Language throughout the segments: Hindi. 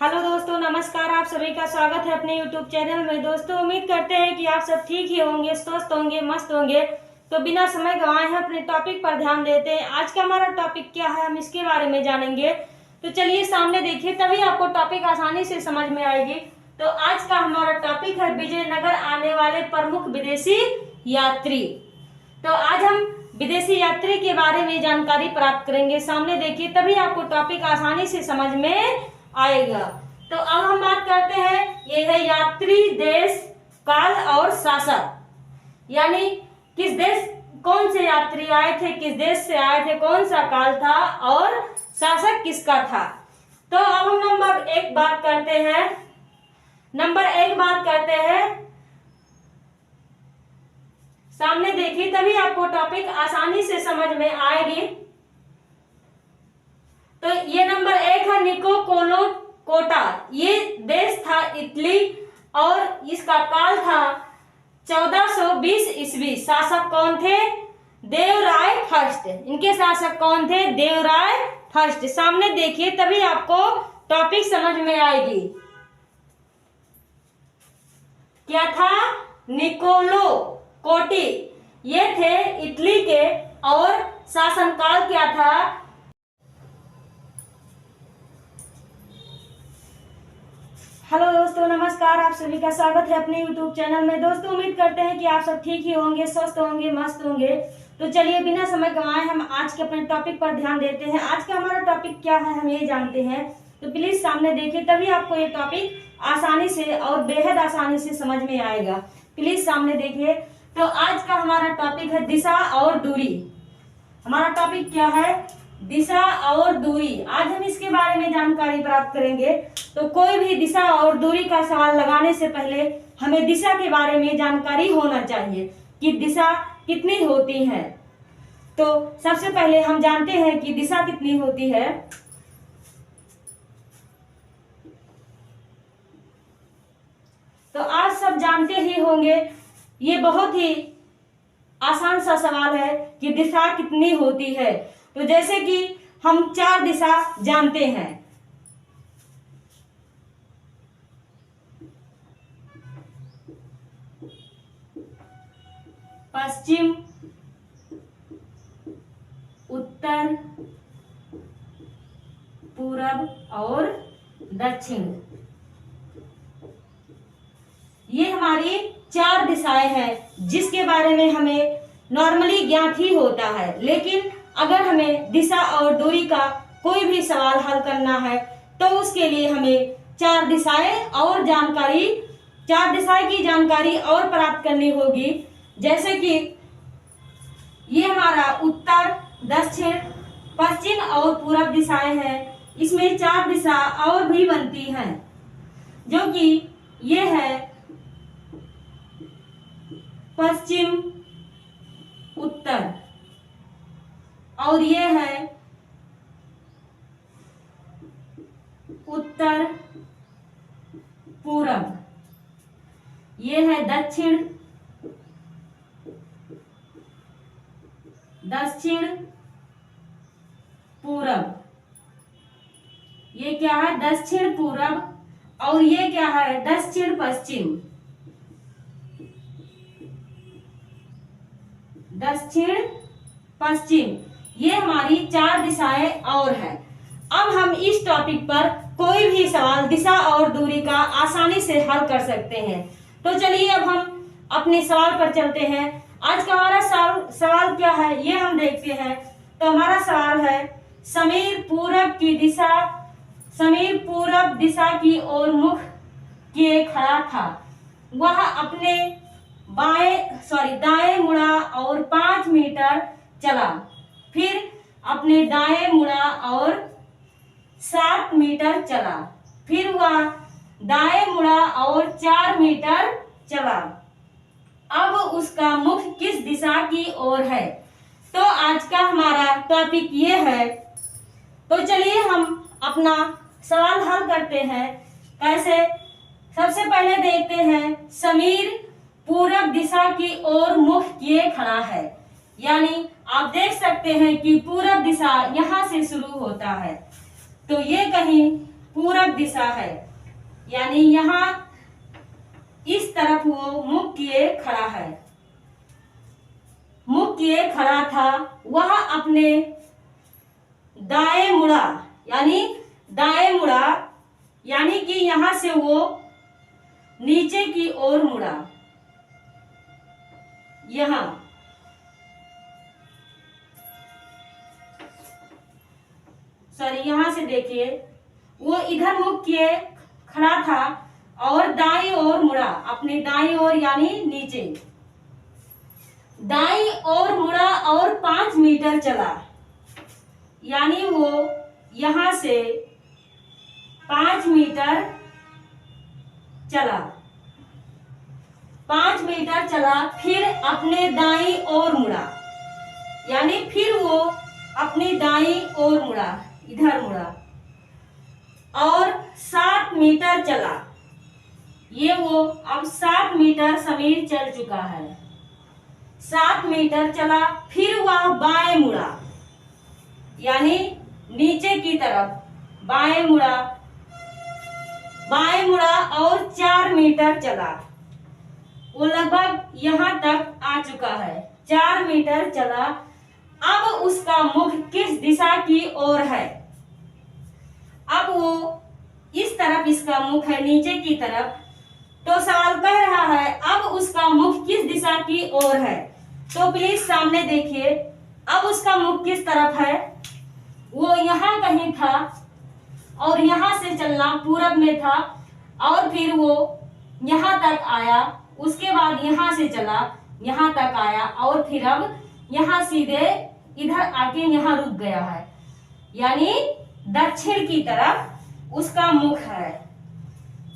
हेलो दोस्तों, नमस्कार। आप सभी का स्वागत है अपने YouTube चैनल में। दोस्तों, उम्मीद करते हैं कि आप सब ठीक ही होंगे, स्वस्थ होंगे, मस्त होंगे। तो बिना समय गंवाए हैं अपने टॉपिक पर ध्यान देते हैं। आज का हमारा टॉपिक क्या है, हम इसके बारे में जानेंगे। तो चलिए सामने देखिए, तभी आपको टॉपिक आसानी से समझ में आएगी। तो आज का हमारा टॉपिक है विजयनगर आने वाले प्रमुख विदेशी यात्री। तो आज हम विदेशी यात्री के बारे में जानकारी प्राप्त करेंगे। सामने देखिए, तभी आपको टॉपिक आसानी से समझ में आएगा। तो अब हम बात करते हैं, ये है यात्री, देश, काल और शासक। यानी किस देश, कौन से यात्री आए थे, किस देश से आए थे, कौन सा काल था और शासक किसका था। तो अब हम नंबर एक बात करते हैं। सामने देखिए, तभी आपको टॉपिक आसानी से समझ में आएगी। तो ये नंबर एक है निको कोलो कोटा। ये देश था इटली और इसका काल था 1420 ईस्वी। शासक कौन थे? देवराय फर्स्ट। इनके शासक कौन थे? देवराय फर्स्ट। सामने देखिए, तभी आपको टॉपिक समझ में आएगी। क्या था? निकोलो कोटी। ये थे इटली के और शासनकाल क्या था? हेलो दोस्तों, नमस्कार। आप सभी का स्वागत है अपने YouTube चैनल में। दोस्तों, उम्मीद करते हैं कि आप सब ठीक ही होंगे, स्वस्थ होंगे, मस्त होंगे। तो चलिए बिना समय गंवाए हम आज के अपने टॉपिक पर ध्यान देते हैं। आज का हमारा टॉपिक क्या है, हम ये जानते हैं। तो प्लीज सामने देखिए, तभी आपको ये टॉपिक आसानी से और बेहद आसानी से समझ में आएगा। प्लीज सामने देखिए। तो आज का हमारा टॉपिक है दिशा और दूरी। हमारा टॉपिक क्या है? दिशा और दूरी। आज हम इसके बारे में जानकारी प्राप्त करेंगे। तो कोई भी दिशा और दूरी का सवाल लगाने से पहले हमें दिशा के बारे में जानकारी होना चाहिए कि दिशा कितनी होती है। तो सबसे पहले हम जानते हैं कि दिशा कितनी होती है। तो आज सब जानते ही होंगे, ये बहुत ही आसान सा सवाल है कि दिशा कितनी होती है। तो जैसे कि हम 4 दिशा जानते हैं। पश्चिम, उत्तर, पूरब और दक्षिण। ये हमारी 4 दिशाएं हैं जिसके बारे में हमें नॉर्मली ज्ञात ही होता है। लेकिन अगर हमें दिशा और दूरी का कोई भी सवाल हल करना है तो उसके लिए हमें 4 दिशाएं की जानकारी और प्राप्त करनी होगी। जैसे कि ये हमारा उत्तर, दक्षिण, पश्चिम और पूरब दिशाएं हैं। इसमें 4 दिशा और भी बनती हैं, जो कि ये है पश्चिम, उत्तर, और ये है उत्तर, पूरब। ये है दक्षिण, दक्षिण पूरब। ये क्या है? दक्षिण पूरब। और ये क्या है? दक्षिण पश्चिम। दक्षिण पश्चिम, ये हमारी 4 दिशाएं और हैं। अब हम इस टॉपिक पर कोई भी सवाल दिशा और दूरी का आसानी से हल कर सकते हैं। तो चलिए अब हम अपने सवाल पर चलते हैं। आज का हमारा सवाल क्या है, ये हम देखते हैं। तो हमारा सवाल है, समीर पूरब दिशा की ओर मुख किए खड़ा था। वह अपने दाएं मुड़ा और 5 मीटर चला। फिर अपने दाएं मुड़ा और 7 मीटर चला। फिर वह दाएं मुड़ा और 4 मीटर चला। अब उसका मुख किस दिशा की ओर है? तो आज का हमारा टॉपिक ये है। तो चलिए हम अपना सवाल हल करते हैं। कैसे? सबसे पहले देखते हैं, समीर पूरब दिशा की ओर मुख किए खड़ा है। यानी आप देख सकते हैं कि पूरब दिशा यहाँ से शुरू होता है। तो ये कहीं पूरब दिशा है, यानी यहाँ इस तरफ वो मुख किए खड़ा है, मुख किए खड़ा था। वह अपने दाएं मुड़ा, यानी कि यहां से वो नीचे की ओर मुड़ा। यहां से देखिए, वो इधर मुख किए खड़ा था और दाईं ओर मुड़ा, अपने दाईं ओर यानी नीचे दाईं ओर मुड़ा और 5 मीटर चला, यानी वो यहां से 5 मीटर चला, 5 मीटर चला, फिर अपने दाईं ओर मुड़ा, यानी फिर वो अपनी दाईं ओर मुड़ा, इधर मुड़ा और 7 मीटर चला। ये वो अब 7 मीटर समीर चल चुका है। 7 मीटर चला, फिर वह बाएं मुड़ा, यानी नीचे की तरफ बाएं मुड़ा और 4 मीटर चला। वो लगभग यहाँ तक आ चुका है, 4 मीटर चला। अब उसका मुख किस दिशा की ओर है? अब वो इस तरफ इसका मुख है, नीचे की तरफ। तो सवाल कह रहा है अब उसका मुख किस दिशा की ओर है? तो प्लीज सामने देखिए, अब उसका मुख किस तरफ है? वो यहाँ कहीं था और यहाँ से चलना पूरब में था और फिर वो यहाँ तक आया, उसके बाद यहाँ से चला, यहाँ तक आया और फिर अब यहाँ सीधे इधर आके यहाँ रुक गया है, यानी दक्षिण की तरफ उसका मुख है।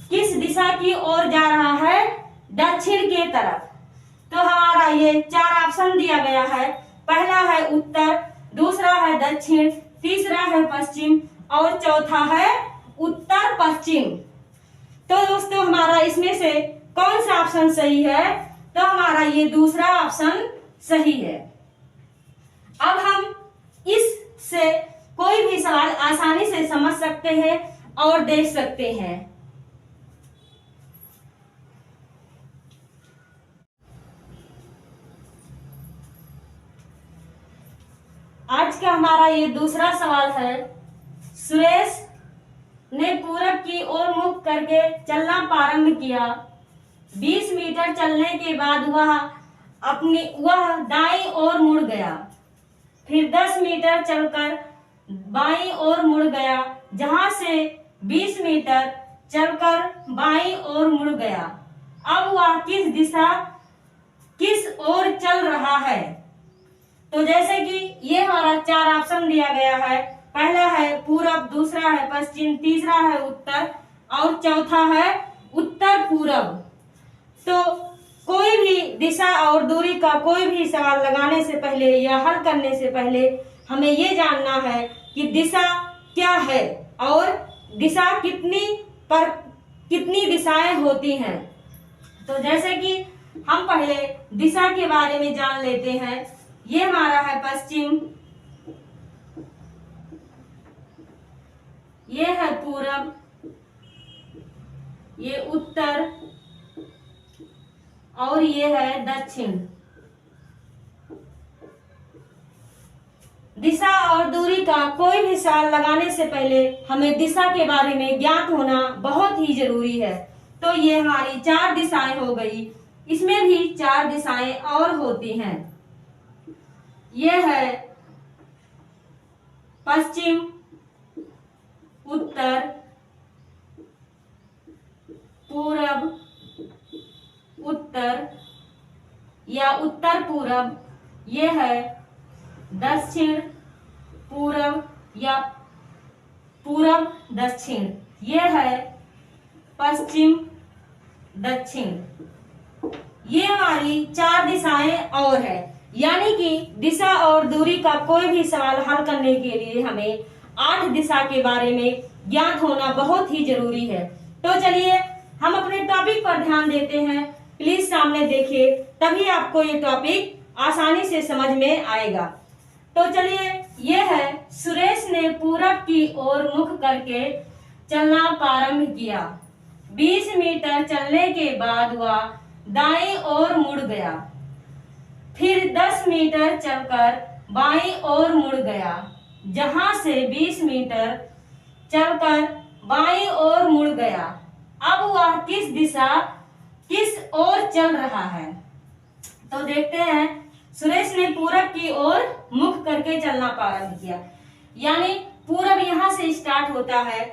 किस दिशा की ओर जा रहा है? दक्षिण के तरफ। तो हमारा ये 4 ऑप्शन दिया गया है। पहला है उत्तर, दूसरा है दक्षिण, तीसरा है पश्चिम और चौथा है उत्तर पश्चिम। तो दोस्तों हमारा इसमें से कौन सा ऑप्शन सही है? तो हमारा ये दूसरा ऑप्शन सही है। अब हम इससे कोई भी सवाल आसानी से समझ सकते हैं और देख सकते हैं। आज का हमारा ये दूसरा सवाल है, सुरेश ने पूरब की ओर मुख करके चलना प्रारंभ किया। 20 मीटर चलने के बाद वह दाईं ओर मुड़ गया, फिर 10 मीटर चलकर बाईं ओर मुड़ गया, जहां से 20 मीटर चलकर बाईं ओर मुड़ गया। अब वह किस ओर चल रहा है? तो जैसे कि ये हमारा 4 ऑप्शन दिया गया है। पहला है पूरब, दूसरा है पश्चिम, तीसरा है उत्तर और चौथा है उत्तर पूरब। तो कोई भी दिशा और दूरी का कोई भी सवाल लगाने से पहले या हल करने से पहले हमें ये जानना है कि दिशा क्या है और दिशा कितनी दिशाएं होती हैं। तो जैसे कि हम पहले दिशा के बारे में जान लेते हैं। ये हमारा है पश्चिम, ये है पूरब, ये उत्तर और ये है दक्षिण। दिशा और दूरी का कोई भी सवाल लगाने से पहले हमें दिशा के बारे में ज्ञात होना बहुत ही जरूरी है। तो ये हमारी 4 दिशाएं हो गई। इसमें भी 4 दिशाएं और होती हैं। ये है पश्चिम, उत्तर, पूरब, उत्तर या उत्तर पूरब। ये है दक्षिण पूरब या पूरब दक्षिण। ये है पश्चिम दक्षिण। ये हमारी 4 दिशाएं और है, यानी कि दिशा और दूरी का कोई भी सवाल हल करने के लिए हमें 8 दिशा के बारे में ज्ञात होना बहुत ही जरूरी है। तो चलिए हम अपने टॉपिक पर ध्यान देते हैं। प्लीज सामने देखिए, तभी आपको ये टॉपिक आसानी से समझ में आएगा। तो चलिए, ये है सुरेश ने पूरब की ओर मुख करके चलना प्रारंभ किया। 20 मीटर चलने के बाद वह दाईं ओर मुड़ गया। फिर 10 मीटर चलकर बाईं ओर मुड़ गया। जहां से 20 मीटर चलकर बाईं ओर मुड़ गया। अब वह किस ओर चल रहा है? तो देखते हैं, सुरेश ने पूरब की ओर मुख करके चलना प्रारंभ किया। यानी पूरब यहाँ से स्टार्ट होता है,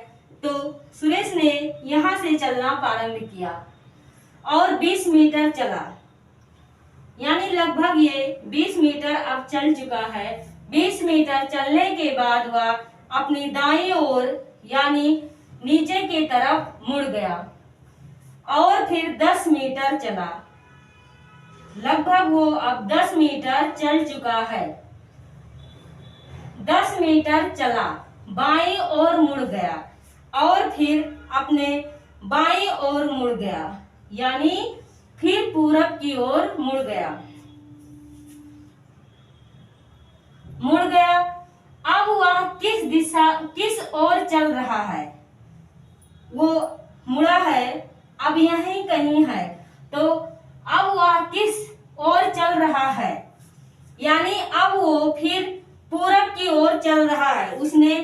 तो सुरेश ने यहाँ से चलना प्रारंभ किया और 20 मीटर चला। यानी लगभग ये 20 मीटर अब चल चुका है। 20 मीटर चलने के बाद वह अपनी दाईं ओर यानी नीचे की तरफ मुड़ गया और फिर 10 मीटर चला। लगभग वो अब 10 मीटर चल चुका है। 10 मीटर चला, बाईं ओर मुड़ गया और फिर अपने बाईं ओर मुड़ गया, यानी फिर पूरब की ओर मुड़ गया। अब वह किस ओर चल रहा है? वो मुड़ा है, अब यहीं कहीं है, तो अब वह किस ओर चल रहा है? यानी अब वो फिर पूरब की ओर चल रहा है। उसने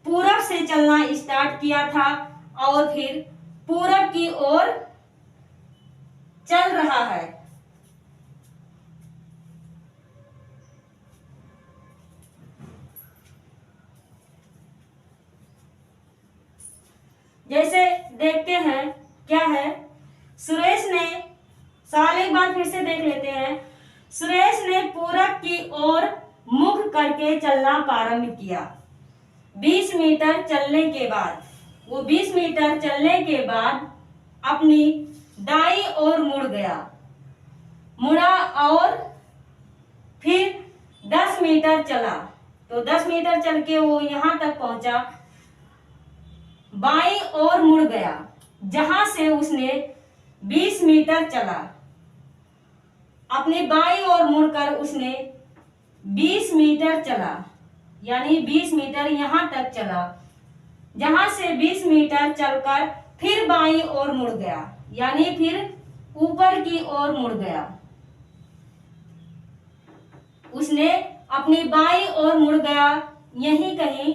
पूरब से चलना स्टार्ट किया था और फिर पूरब की ओर चल रहा है। जैसे देखते हैं क्या है, सुरेश ने सवाल एक बार फिर से देख लेते हैं। सुरेश ने पूरब की ओर मुख करके चलना प्रारंभ किया। 20 मीटर चलने के बाद वो 20 मीटर चलने के बाद अपनी दाईं ओर मुड़ा और फिर 10 मीटर चला। तो 10 मीटर चल के वो यहाँ तक पहुंचा, बाईं ओर मुड़ गया, जहां से उसने 20 मीटर चला। अपनी बाईं ओर मुड़कर उसने 20 मीटर चला, यानी 20 मीटर यहाँ तक चला, जहां से 20 मीटर चलकर फिर बाईं ओर मुड़ गया, यानी फिर ऊपर की ओर मुड़ गया। उसने अपनी बाईं ओर मुड़ गया, यहीं कहीं,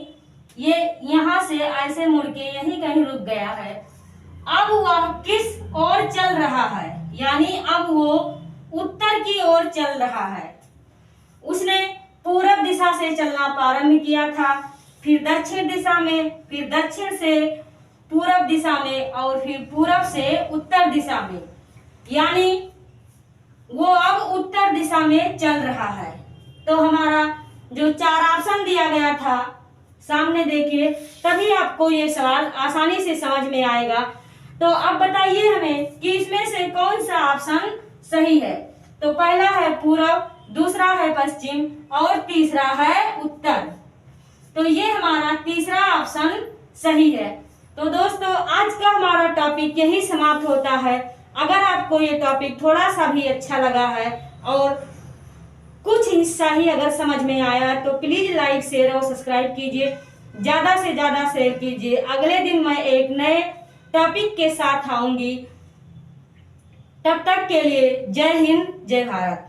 ये यहाँ से ऐसे मुड़ के यहीं कहीं रुक गया है। अब वह किस ओर चल रहा है? यानी अब वो उत्तर की ओर चल रहा है। उसने पूरब दिशा से चलना प्रारंभ किया था, फिर दक्षिण दिशा में, फिर दक्षिण से पूरब दिशा में और फिर पूरब से उत्तर दिशा में, यानी वो अब उत्तर दिशा में चल रहा है। तो हमारा जो 4 ऑप्शन दिया गया था सामने देखिए, तभी आपको ये सवाल आसानी से समझ में आएगा। तो अब बताइए हमें कि इसमें से कौन सा ऑप्शन सही है। तो पहला है पूरब, दूसरा है पश्चिम और तीसरा है उत्तर। तो ये हमारा तीसरा ऑप्शन सही है। तो दोस्तों, आज का हमारा टॉपिक यही समाप्त होता है। अगर आपको ये टॉपिक थोड़ा सा भी अच्छा लगा है और कुछ हिस्सा ही अगर समझ में आया तो प्लीज लाइक, शेयर और सब्सक्राइब कीजिए, ज्यादा से ज्यादा शेयर कीजिए। अगले दिन मैं एक नए टॉपिक के साथ आऊंगी। तब तक के लिए जय हिंद, जय भारत।